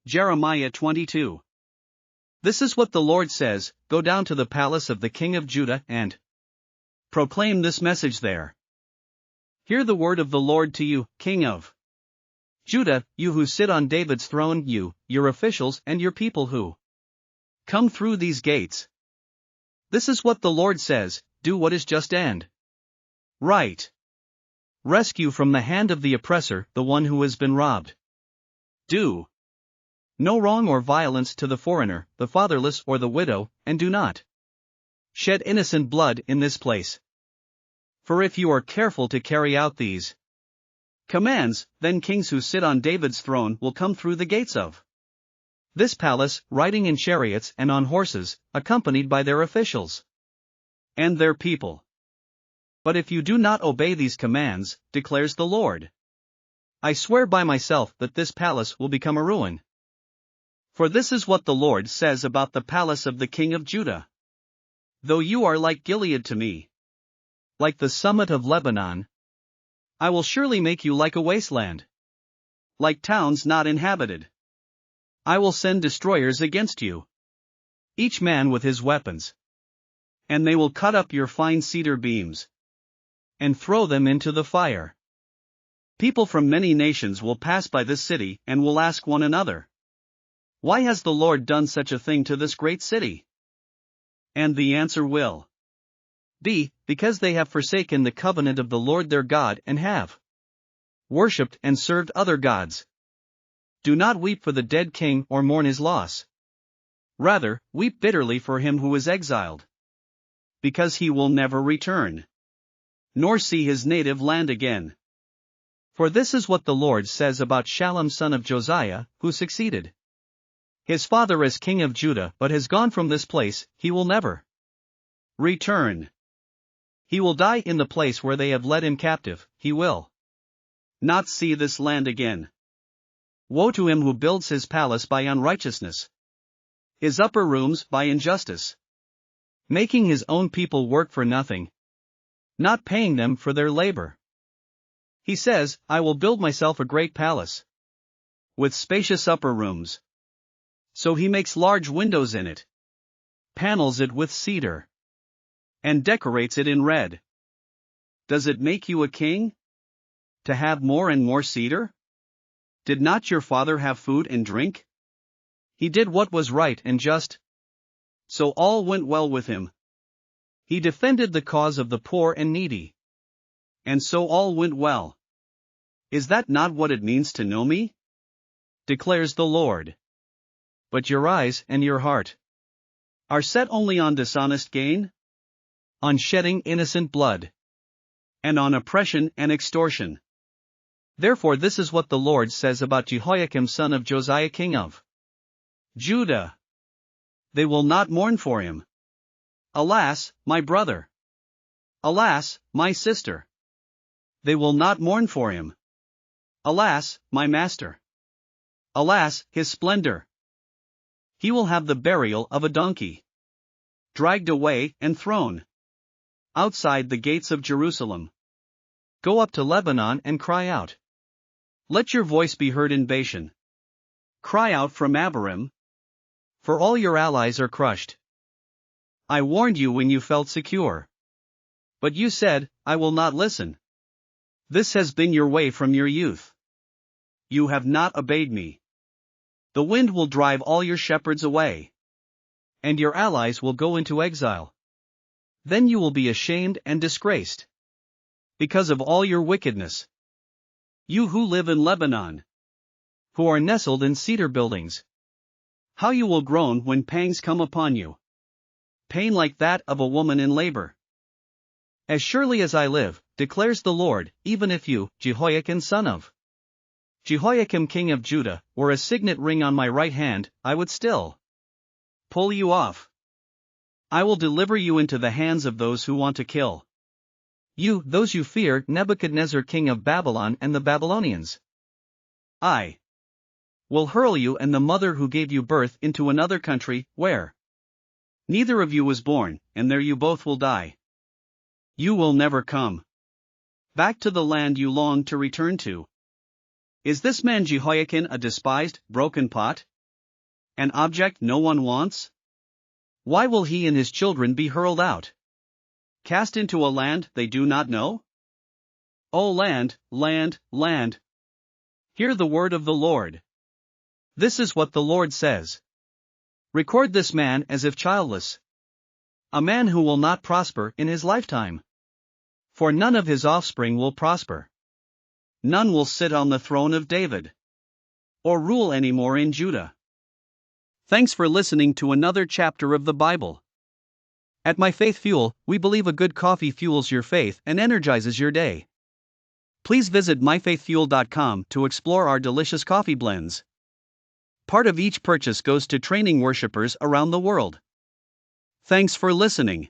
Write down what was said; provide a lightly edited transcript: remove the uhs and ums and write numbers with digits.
Jeremiah 22. This is what the Lord says, go down to the palace of the king of Judah and proclaim this message there. Hear the word of the Lord to you, king of Judah, you who sit on David's throne, you, your officials and your people who come through these gates. This is what the Lord says, do what is just and right. Rescue from the hand of the oppressor the one who has been robbed. Do no wrong or violence to the foreigner, the fatherless or the widow, and do not shed innocent blood in this place. For if you are careful to carry out these commands, then kings who sit on David's throne will come through the gates of this palace, riding in chariots and on horses, accompanied by their officials and their people. But if you do not obey these commands, declares the Lord, I swear by myself that this palace will become a ruin. For this is what the Lord says about the palace of the king of Judah. Though you are like Gilead to me, like the summit of Lebanon, I will surely make you like a wasteland, like towns not inhabited. I will send destroyers against you, each man with his weapons. And they will cut up your fine cedar beams and throw them into the fire. People from many nations will pass by this city and will ask one another, why has the Lord done such a thing to this great city? And the answer will be, because they have forsaken the covenant of the Lord their God and have worshipped and served other gods. Do not weep for the dead king or mourn his loss. Rather, weep bitterly for him who is exiled, because he will never return, nor see his native land again. For this is what the Lord says about Shallum son of Josiah, who succeeded his father as king of Judah but has gone from this place, he will never return. He will die in the place where they have led him captive, he will not see this land again. Woe to him who builds his palace by unrighteousness, his upper rooms by injustice, making his own people work for nothing, not paying them for their labor. He says, I will build myself a great palace with spacious upper rooms. So he makes large windows in it, panels it with cedar, and decorates it in red. Does it make you a king? To have more and more cedar? Did not your father have food and drink? He did what was right and just, so all went well with him. He defended the cause of the poor and needy, and so all went well. Is that not what it means to know me? Declares the Lord. But your eyes and your heart are set only on dishonest gain, on shedding innocent blood, and on oppression and extortion. Therefore this is what the Lord says about Jehoiakim son of Josiah king of Judah. They will not mourn for him. Alas, my brother! Alas, my sister! They will not mourn for him. Alas, my master! Alas, his splendor! He will have the burial of a donkey, dragged away and thrown outside the gates of Jerusalem. Go up to Lebanon and cry out. Let your voice be heard in Bashan. Cry out from Abarim, for all your allies are crushed. I warned you when you felt secure, but you said, I will not listen. This has been your way from your youth. You have not obeyed me. The wind will drive all your shepherds away, and your allies will go into exile. Then you will be ashamed and disgraced because of all your wickedness. You who live in Lebanon, who are nestled in cedar buildings, how you will groan when pangs come upon you, pain like that of a woman in labor. As surely as I live, declares the Lord, even if you, Jehoiakim son of Jehoiakim king of Judah, were a signet ring on my right hand, I would still pull you off. I will deliver you into the hands of those who want to kill you, those you fear, Nebuchadnezzar king of Babylon and the Babylonians. I will hurl you and the mother who gave you birth into another country, where neither of you was born, and there you both will die. You will never come back to the land you long to return to. Is this man Jehoiakim a despised, broken pot? An object no one wants? Why will he and his children be hurled out? Cast into a land they do not know? O land, land, land! Hear the word of the Lord. This is what the Lord says. Record this man as if childless. A man who will not prosper in his lifetime. For none of his offspring will prosper. None will sit on the throne of David. Or rule anymore in Judah. Thanks for listening to another chapter of the Bible. At My Faith Fuel, we believe a good coffee fuels your faith and energizes your day. Please visit myfaithfuel.com to explore our delicious coffee blends. Part of each purchase goes to training worshipers around the world. Thanks for listening.